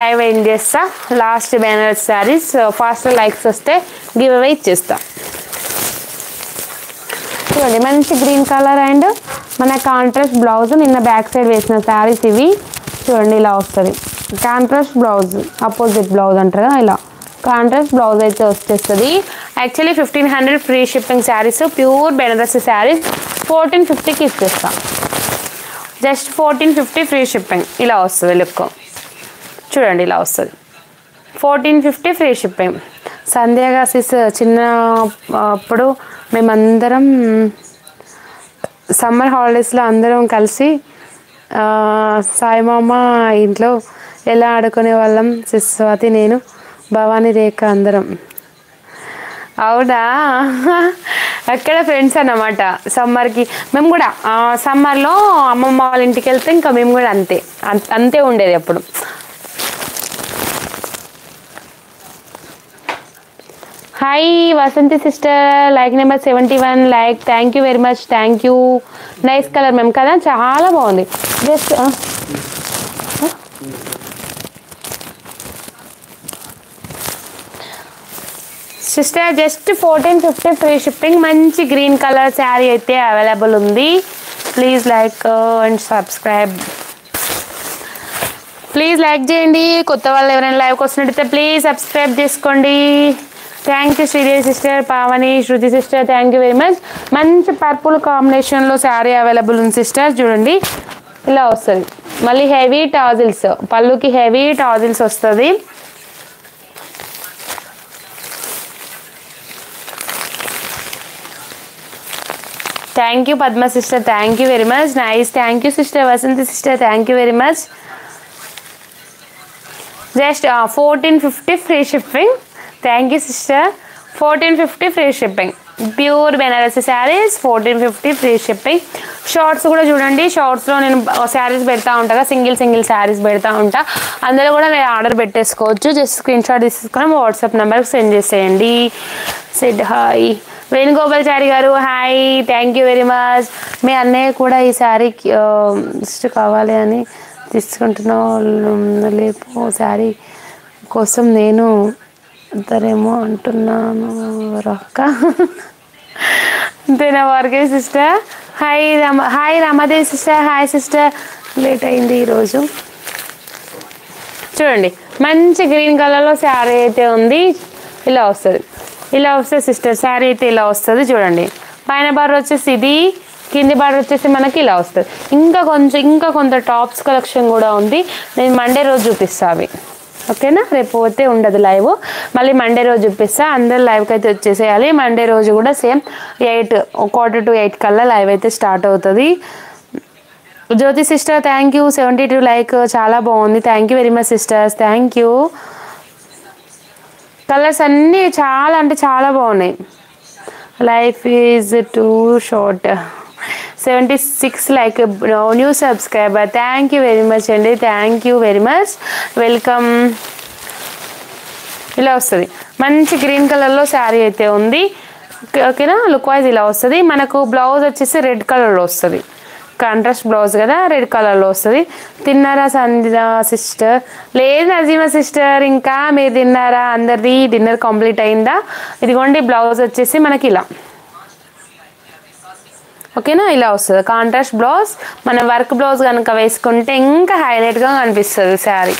Live end చేస్తా. Last Banaras saris fast likes వస్తే give away ఇచ్చేస్తా. చూడండి మంచి గ్రీన్ కలర్ అండ్ మన కాంట్రాస్ట్ బ్లౌజ్. నిన్న బ్యాక్ సైడ్ వేసిన శారీస్ ఇవి. చూడండి ఇలా వస్తుంది కాంట్రాస్ట్ బ్లౌజ్, అపోజిట్ బ్లౌజ్ అంటారు కదా, ఇలా కాంట్రాస్ట్ బ్లౌజ్ అయితే వచ్చేస్తుంది. Actually 1500 free shipping saris, pure Banaras saris 1450కి ఇచ్చేస్తా. Just 1450 free shipping. ఇలా వస్తుంది లుక్. చూడండి ఇలా వస్తుంది 1450 ఫ్రీ షిప్పింగ్. సంధ్యాగా సిస్ చిన్న అప్పుడు మేమందరం సమ్మర్ హాలిడేస్లో అందరం కలిసి సాయిమామ ఇంట్లో ఎలా ఆడుకునే వాళ్ళం, సిస్ స్వాతి, నేను, భవానీ, రేఖ అందరం. అవునా, అక్కడ ఫ్రెండ్స్ అన్నమాట. సమ్మర్కి మేము కూడా సమ్మర్లో అమ్మమ్మ వాళ్ళ ఇంటికి వెళ్తే ఇంకా మేము కూడా అంతే ఉండేది అప్పుడు. Hi Vasanthi sister, like number 71 like. Thank you very much, thank you. Nice colour మేము కదా, చాలా బాగుంది. Just sister just 1450 free shipping. మంచి గ్రీన్ కలర్ శారీ అయితే అవైలబుల్ ఉంది. Please like and subscribe. Please like చేయండి. కొత్త వాళ్ళు ఎవరైనా లైవ్కి వస్తున్నట్టయితే ప్లీజ్ సబ్స్క్రైబ్ చేసుకోండి. Thank you Sridevi sister, Pavani, Shruti sister, thank you very much. మంచి పర్పుల్ కాంబినేషన్లో శారీ అవైలబుల్ ఉంది సిస్టర్. చూడండి ఇలా వస్తుంది. మళ్ళీ హెవీ టాజిల్స్, పళ్ళుకి హెవీ టాజిల్స్ వస్తుంది. Thank you Padma sister, thank you very much. Nice, thank you sister. Vasanthi sister, thank you very much. Just 1450 free shipping. Thank you sister. 1450 free shipping. Pure Banarasi saris 1450 free shipping. Shorts కూడా చూడండి. షార్ట్స్లో నేను శారీస్ పెడతా ఉంటా, single saris పెడతా ఉంటా. అందులో కూడా మీరు ఆర్డర్ పెట్టేసుకోవచ్చు. జస్ట్ స్క్రీన్ షాట్ తీసుకొని వాట్సాప్ నెంబర్కి సెండ్ చేసేయండి. Said hi. వేణుగోపాల్చారి గారు hi, thank you very much. మీ అన్నయ్య కూడా ఈ శారీకి ఇష్ట కావాలి అని తీసుకుంటున్నా, లేపు శారీ కోసం నేను ఇద్దరేమో అంటున్నాను రొక్క. అంతేనా వారికి sister? Hi Ramadevi sister, hi sister. Late అయింది ఈరోజు. చూడండి మంచి గ్రీన్ కలర్లో శారీ అయితే ఉంది. ఇలా వస్తుంది, ఇలా వస్తుంది సిస్టర్. శారీ అయితే ఇలా వస్తుంది. చూడండి పైన బార్డర్ వచ్చేసి ఇది, కింది బార్డర్ వచ్చేసి మనకి ఇలా వస్తుంది. ఇంకా కొంత టాప్స్ కలెక్షన్ కూడా ఉంది. నేను మండే రోజు చూపిస్తాను అవి, ఓకేనా? రేపు పోతే ఉండదు లైవ్, మళ్ళీ మండే రోజు చూపిస్తా. అందరు లైవ్కి అయితే వచ్చేసేయాలి. మండే రోజు కూడా సేమ్ 7:15 కల్లా లైవ్ అయితే స్టార్ట్ అవుతుంది. Jyoti sister thank you. 72 like, చాలా బాగుంది. Thank you very much sisters, thank you. Colours అన్నీ చాలా అంటే చాలా బాగున్నాయి. Life is too short. 76 like, new subscriber. Thank you very much అండి, thank you very much, welcome. ఇలా వస్తుంది మంచి గ్రీన్ కలర్లో శారీ అయితే ఉంది, ఓకేనా? లుక్ వైజ్ ఇలా వస్తుంది. మనకు బ్లౌజ్ వచ్చేసి రెడ్ కలర్లో వస్తుంది. కాంట్రాస్ట్ బ్లౌజ్ కదా, రెడ్ కలర్లో వస్తుంది. తిన్నారా సంధ్య సిస్టర్? లేదు నజీమా సిస్టర్, ఇంకా మీరు తిన్నారా? అందరిది డిన్నర్ కంప్లీట్ అయిందా? ఇదిగోండి బ్లౌజ్ వచ్చేసి మనకి ఇలా, ఓకేనా? ఇలా వస్తుంది కాంట్రాస్ట్ బ్లౌజ్. మన వర్క్ బ్లౌజ్ కనుక వేసుకుంటే ఇంకా హైలైట్గా కనిపిస్తుంది శారీ,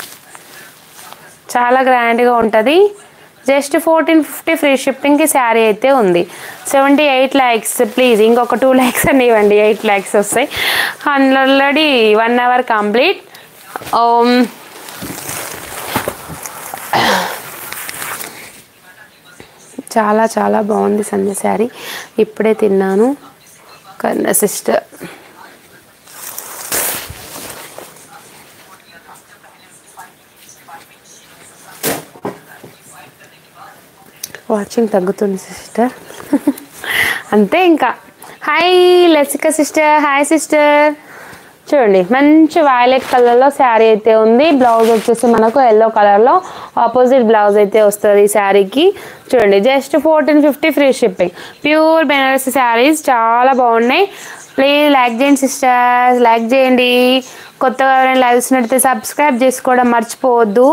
చాలా గ్రాండ్గా ఉంటుంది. జస్ట్ 1450 ఫ్రీ షిప్పింగ్కి శారీ అయితే ఉంది. 78 లైక్స్. ప్లీజ్ ఇంకొక 2 లైక్స్ అని ఇవ్వండి, 8 లైక్స్ వస్తాయి. Already 1 hour complete. చాలా చాలా బాగుంది సంధ్య శారీ. ఇప్పుడే తిన్నాను కన్నా సిస్టర్. వాచింగ్ తగ్గుతుంది సిస్టర్. అంతే ఇంకా. Hi Lasika sister, hi sister. చూడండి మంచి వైలెట్ కలర్లో శారీ అయితే ఉంది. బ్లౌజ్ వచ్చేసి మనకు ఎల్లో కలర్లో ఆపోజిట్ బ్లౌజ్ అయితే వస్తుంది ఈ శారీకి. చూడండి just 1450 free shipping. Pure Banaras saris చాలా బాగున్నాయి. ప్లీజ్ లైక్ చేయండి సిస్టర్స్, లైక్ చేయండి. కొత్తగా ఎవరైనా లైవ్ చూసినట్టయితే సబ్స్క్రైబ్ చేసుకోవడం మర్చిపోవద్దు.